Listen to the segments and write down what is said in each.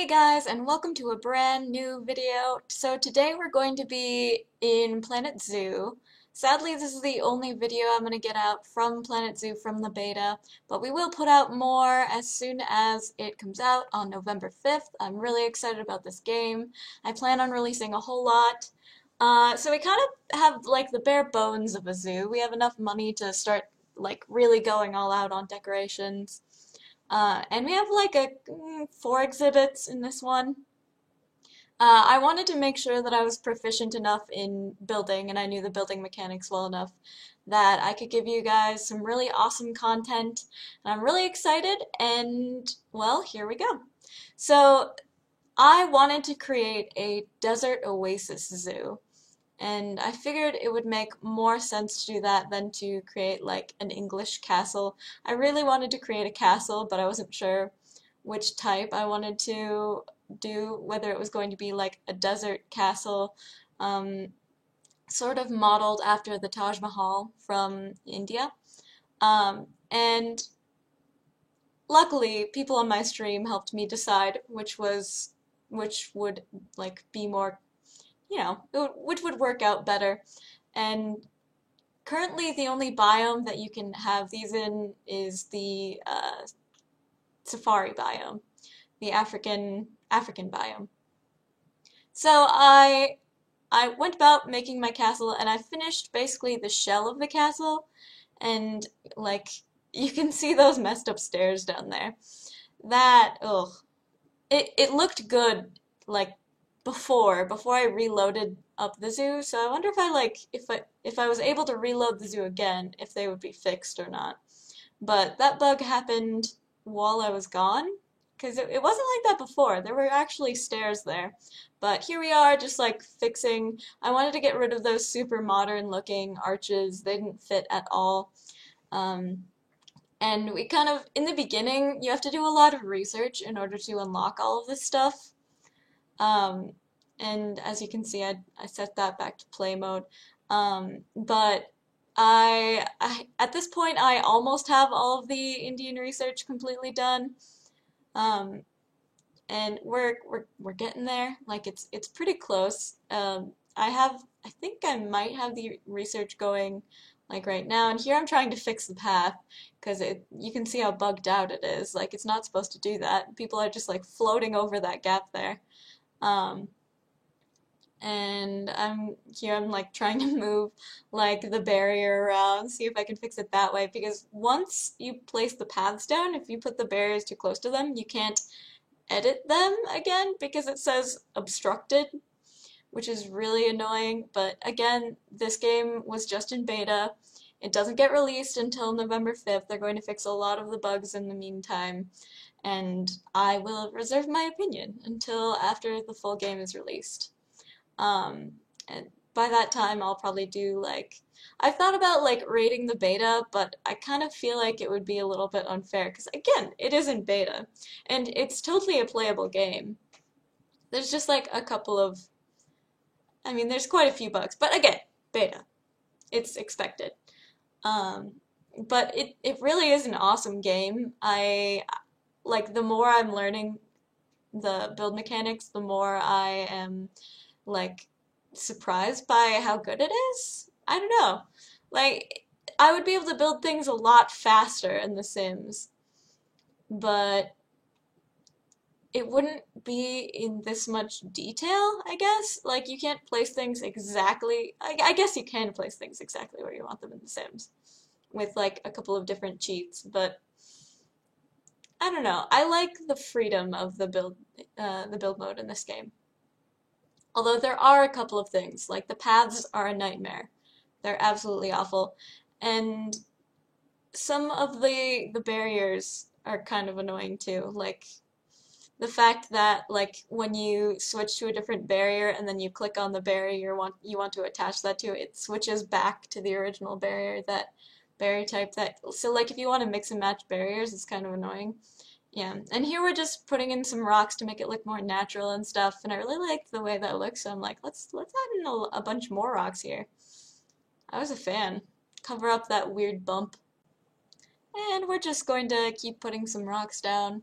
Hey guys, and welcome to a brand new video. So today we're going to be in Planet Zoo. Sadly, this is the only video I'm going to get out from Planet Zoo from the beta, but we will put out more as soon as it comes out on November 5th. I'm really excited about this game. I plan on releasing a whole lot. So we kind of have like the bare bones of a zoo. We have enough money to start like really going all out on decorations. And we have like four exhibits in this one. I wanted to make sure that I was proficient enough in building and I knew the building mechanics well enough that I could give you guys some really awesome content. And I'm really excited and well, here we go. So I wanted to create a desert oasis zoo. And I figured it would make more sense to do that than to create like an English castle. I really wanted to create a castle, but I wasn't sure which type I wanted to do, whether it was going to be like a desert castle, um, sort of modeled after the Taj Mahal from India. And luckily, people on my stream helped me decide which would like be more, which would work out better. And currently, the only biome that you can have these in is the safari biome, the African biome. So I went about making my castle, and I finished basically the shell of the castle, and like you can see those messed up stairs down there. That ugh, it looked good like before I reloaded up the zoo. So I wonder if I was able to reload the zoo again, if they would be fixed or not. But that bug happened while I was gone, because it wasn't like that before. There were actually stairs there. But here we are, just like fixing. I wanted to get rid of those super modern looking arches. They didn't fit at all. Um, and we kind of, in the beginning, you have to do a lot of research in order to unlock all of this stuff. Um, and as you can see, I set that back to play mode. But at this point, I almost have all of the Indian research completely done. Um, and we're getting there. Like it's pretty close. I think I might have the research going like right now. And here I'm trying to fix the path because you can see how bugged out it is. Like it's not supposed to do that. People are just like floating over that gap there. Um, and I'm like trying to move like the barrier around, see if I can fix it that way. Because once you place the paths down, if you put the barriers too close to them, you can't edit them again because it says obstructed, which is really annoying. But again, this game was just in beta. It doesn't get released until November 5th. They're going to fix a lot of the bugs in the meantime, and I will reserve my opinion until after the full game is released. And by that time, I'll probably do like, I've thought about like rating the beta, but I kind of feel like it would be a little bit unfair because again, it is in beta and it's totally a playable game. There's just like a couple of, I mean, there's quite a few bugs, but again, beta. It's expected. Um, but it really is an awesome game. I like the more I'm learning the build mechanics, the more I am like surprised by how good it is. I don't know. Like I would be able to build things a lot faster in The Sims, but it wouldn't be in this much detail, I guess. Like you can't place things exactly. I guess you can place things exactly where you want them in The Sims with like a couple of different cheats, but I don't know. I like the freedom of the build mode in this game. Although there are a couple of things, like the paths are a nightmare. They're absolutely awful. And some of the barriers are kind of annoying too. Like the fact that like when you switch to a different barrier and then you click on the barrier you want to attach that to, it switches back to the original barrier, that barrier type that so like if you want to mix and match barriers, it's kind of annoying. Yeah, and here we're just putting in some rocks to make it look more natural and stuff, and I really like the way that looks, so I'm like, let's add in a bunch more rocks here. I was a fan. Cover up that weird bump. And we're just going to keep putting some rocks down.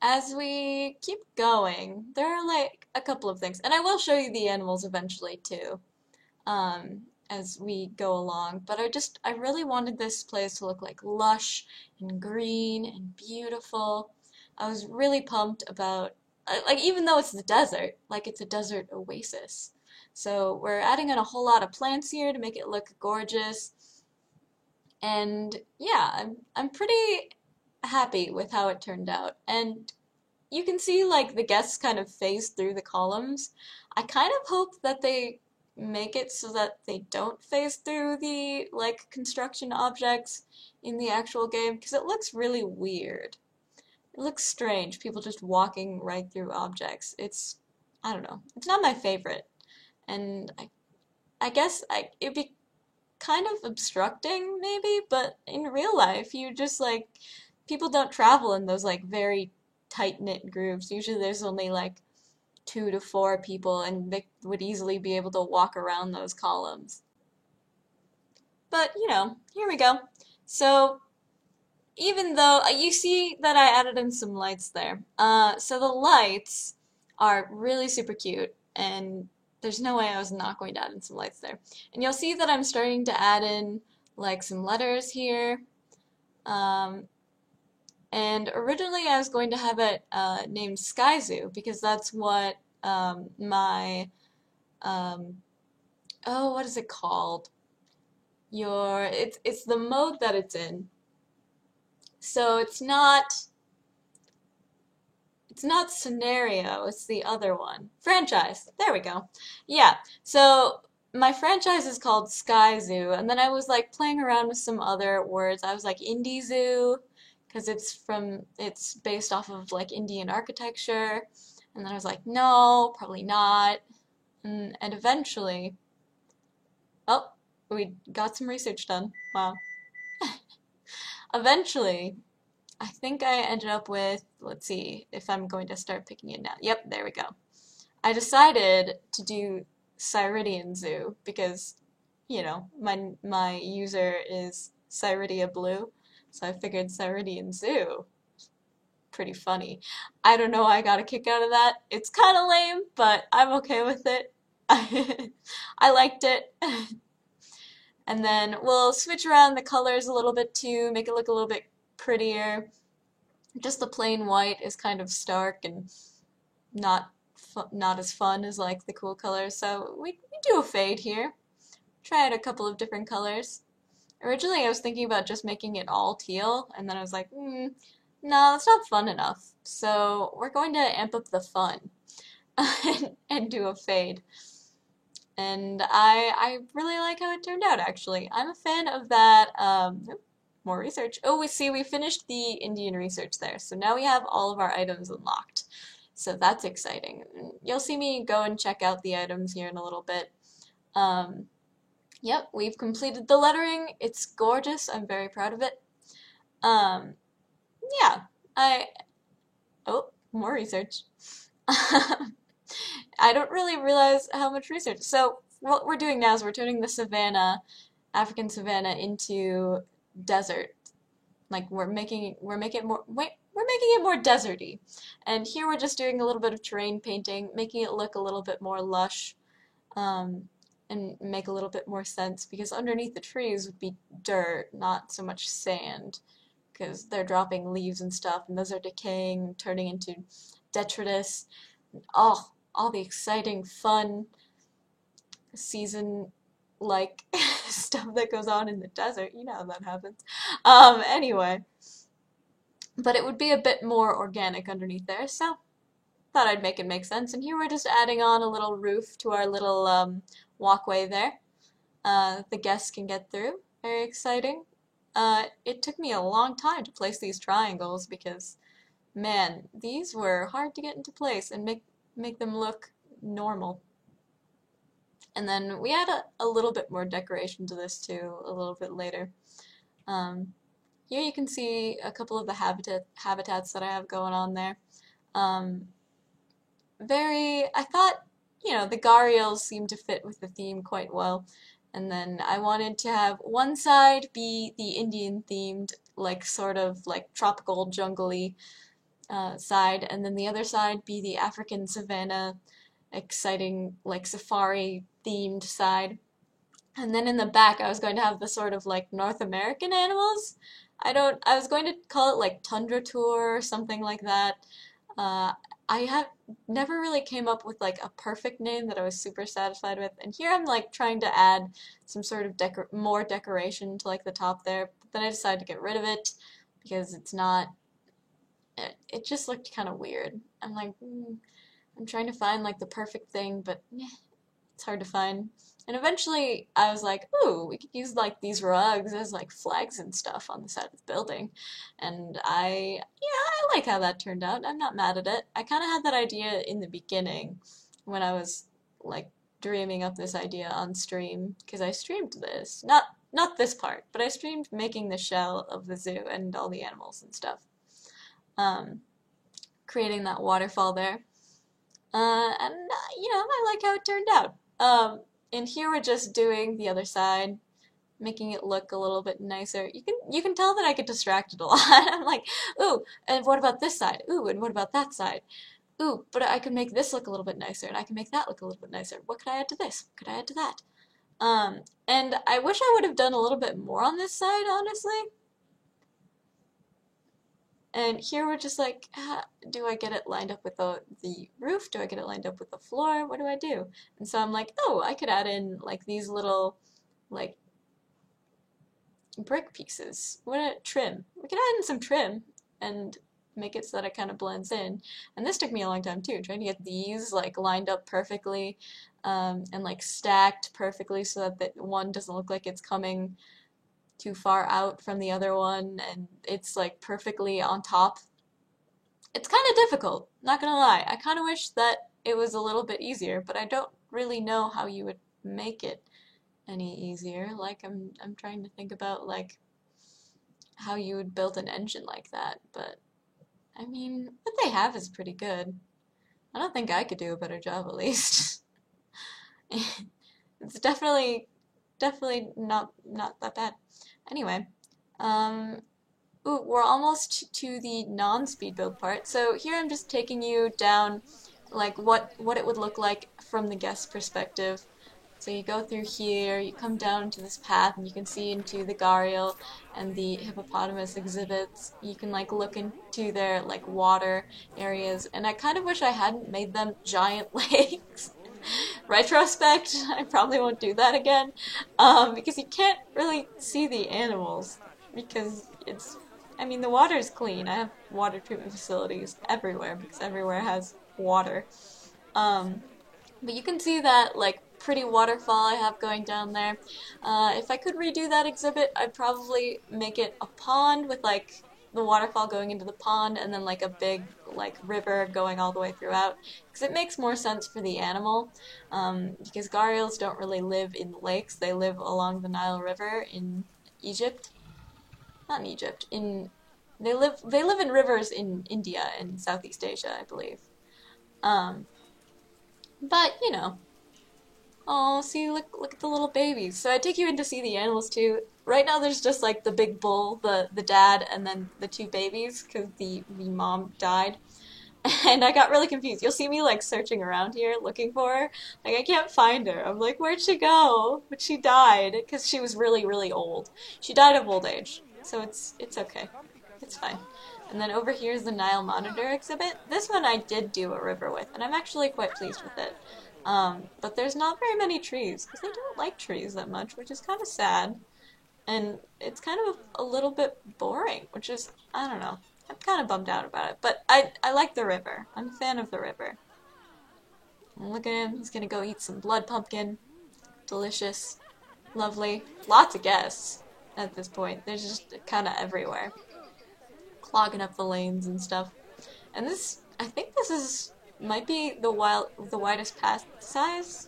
as we keep going, there are like a couple of things, and I will show you the animals eventually too, as we go along. But I really wanted this place to look like lush and green and beautiful. I was really pumped about, like, even though it's the desert, like it's a desert oasis. So we're adding in a whole lot of plants here to make it look gorgeous. And yeah, I'm pretty happy with how it turned out. And you can see like the guests kind of phase through the columns. I kind of hope that they make it so that they don't phase through the like construction objects in the actual game because it looks really weird. It looks strange, people just walking right through objects. I don't know. It's not my favorite. And I guess it'd be kind of obstructing maybe, but in real life you just like people don't travel in those like very tight-knit groups. Usually there's only like 2 to 4 people and they would easily be able to walk around those columns. But here we go. So even though you see that I added in some lights there. So the lights are really super cute and there's no way I was not going to add in some lights there. And you'll see that I'm starting to add in like some letters here. Um, and originally I was going to have it named Sky Zoo because that's what my, um, oh, what is it called? It's the mode that it's in. So it's not scenario, it's the other one. Franchise. There we go. Yeah. So my franchise is called Sky Zoo, and then I was like playing around with some other words. I was like Indie Zoo, because it's based off of like Indian architecture. And then I was like, no, probably not. And eventually, oh, we got some research done. Wow. Eventually, I think I ended up with, let's see if I'm going to start picking it now. Yep, there we go. I decided to do Cyridian Zoo because, my user is Cyridia Blue, so I figured Cyridian Zoo. Pretty funny. I don't know why I got a kick out of that. It's kind of lame, but I'm okay with it. I liked it. And then we'll switch around the colors a little bit too, make it look a little bit prettier. Just the plain white is kind of stark and not as fun as like the cool colors. So we do a fade here. Try out a couple of different colors. Originally I was thinking about just making it all teal, and then I was like, no, that's not fun enough. So we're going to amp up the fun and do a fade. And I really like how it turned out, actually. I'm a fan of that. More research. Oh, we finished the Indian research there. So now we have all of our items unlocked. So that's exciting. You'll see me go and check out the items here in a little bit. Yep, we've completed the lettering. It's gorgeous. I'm very proud of it. Yeah, oh, more research. I don't really realize how much research. So what we're doing now is we're turning the savanna, African savanna, into desert. Like we're making it more deserty. And here we're just doing a little bit of terrain painting, making it look a little bit more lush, and make a little bit more sense because underneath the trees would be dirt, not so much sand, because they're dropping leaves and stuff, and those are decaying, turning into detritus. Oh, all the exciting, fun season like stuff that goes on in the desert. You know how that happens. Anyway, but it would be a bit more organic underneath there, so thought I'd make it make sense. And here we're just adding on a little roof to our little walkway there. The guests can get through. Very exciting. It took me a long time to place these triangles because, man, these were hard to get into place and make them look normal. And then we add a little bit more decoration to this too a little bit later. Here you can see a couple of the habitats that I have going on there. I thought, the gharials seemed to fit with the theme quite well. And then I wanted to have one side be the Indian themed, like sort of like tropical, jungly side, and then the other side be the African savanna, exciting, like safari themed side. And then in the back, I was going to have the sort of like North American animals. I was going to call it like Tundra Tour or something like that. Uh, I have never really came up with like a perfect name that I was super satisfied with. And here I'm like trying to add some sort of more decoration to like the top there. But then I decided to get rid of it because it's not, it just looked kind of weird. I'm like, I'm trying to find like the perfect thing, but it's hard to find. And eventually I was like, ooh, we could use like these rugs as like flags and stuff on the side of the building. And I like how that turned out. I'm not mad at it. I kind of had that idea in the beginning when I was like dreaming up this idea on stream, because I streamed this. Not this part, but I streamed making the shell of the zoo and all the animals and stuff. Um, Creating that waterfall there. I like how it turned out. And here we're just doing the other side, making it look a little bit nicer. You can tell that I get distracted a lot. I'm like, ooh, and what about this side? Ooh, and what about that side? Ooh, but I could make this look a little bit nicer, and I can make that look a little bit nicer. What could I add to this? What could I add to that? And I wish I would have done a little bit more on this side, honestly. And here we're just like, do I get it lined up with the roof? Do I get it lined up with the floor? What do I do? And so I'm like, oh, I could add in like these little like brick pieces. Trim? We could add in some trim and make it so that it kind of blends in. And this took me a long time too, trying to get these like lined up perfectly and like stacked perfectly so that one doesn't look like it's coming too far out from the other one, and it's like perfectly on top. It's kind of difficult, not gonna lie. I kind of wish that it was a little bit easier, but I don't really know how you would make it any easier. Like I'm trying to think about like how you would build an engine like that, but I mean, what they have is pretty good. I don't think I could do a better job, at least. It's definitely not that bad. Anyway, ooh, we're almost to the non-speed build part. So here I'm just taking you down like what it would look like from the guest perspective. So you go through here, you come down to this path, and you can see into the gharial and the hippopotamus exhibits. You can like look into their like water areas, and I kind of wish I hadn't made them giant lakes. Retrospect, I probably won't do that again, because you can't really see the animals, because I mean, the water is clean. I have water treatment facilities everywhere, because everywhere has water. Um, but you can see that, like, pretty waterfall I have going down there. If I could redo that exhibit, I'd probably make it a pond with, like, the waterfall going into the pond and then, like, a big, like, river going all the way throughout. Because it makes more sense for the animal. Because gharials don't really live in lakes. They live along the Nile River in Egypt. Not in Egypt. They live in rivers in India and Southeast Asia, I believe. Um, but, you know, oh, see, look at the little babies. So I take you in to see the animals too. Right now there's just like the big bull, the dad, and then the two babies because the mom died. And I got really confused. You'll see me like searching around here looking for her. Like I can't find her. I'm like, where'd she go? But she died because she was really, really old. She died of old age. So it's okay. It's fine. And then over here is the Nile Monitor exhibit. This one I did do a river with, and I'm actually quite pleased with it. But there's not very many trees, because they don't like trees that much, which is kind of sad. And it's kind of a little bit boring, which is, I don't know. I'm kind of bummed out about it. But I like the river. I'm a fan of the river. And look at him. He's going to go eat some blood pumpkin. Delicious. Lovely. Lots of guests at this point. They're just kind of everywhere. Clogging up the lanes and stuff. And I think might be the widest path size.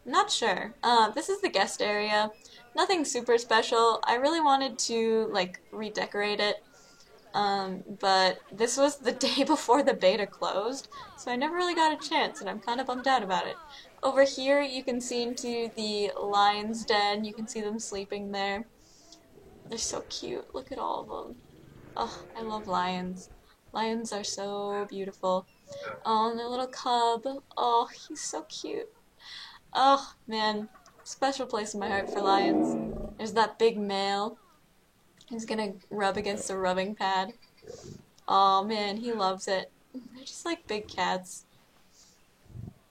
Not sure. This is the guest area. Nothing super special. I really wanted to like redecorate it, but this was the day before the beta closed, so I never really got a chance, and I'm kind of bummed out about it. Over here, you can see into the lion's den. You can see them sleeping there. They're so cute. Look at all of them. Oh, I love lions. Lions are so beautiful. Oh, and the little cub. Oh, he's so cute. Oh, man. Special place in my heart for lions. There's that big male. He's gonna rub against the rubbing pad. Oh, man, he loves it. They're just like big cats.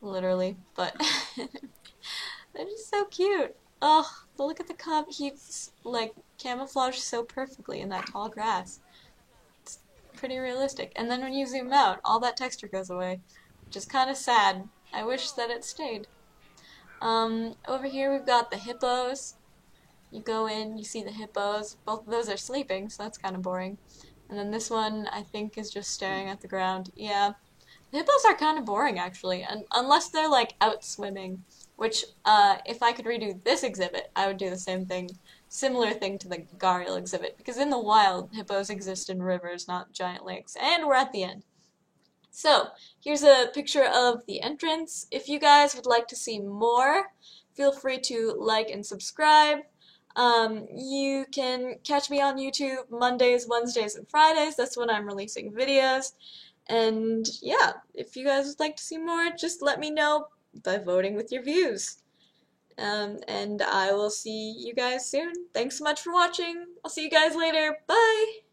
Literally. But they're just so cute. Oh, look at the cub. He's like camouflaged so perfectly in that tall grass. It's pretty realistic. And then when you zoom out, all that texture goes away, which is kind of sad. I wish that it stayed. Over here we've got the hippos. You go in, you see the hippos. Both of those are sleeping, so that's kind of boring. And then this one, I think, is just staring at the ground. Yeah, the hippos are kind of boring, actually, and unless they're, like, out swimming, which, if I could redo this exhibit, I would do the same thing. Similar thing to the gharial exhibit, because in the wild, hippos exist in rivers, not giant lakes. And we're at the end. So, here's a picture of the entrance. If you guys would like to see more, feel free to like and subscribe. You can catch me on YouTube Mondays, Wednesdays, and Fridays. That's when I'm releasing videos. And yeah, if you guys would like to see more, just let me know by voting with your views. And I will see you guys soon. Thanks so much for watching. I'll see you guys later. Bye!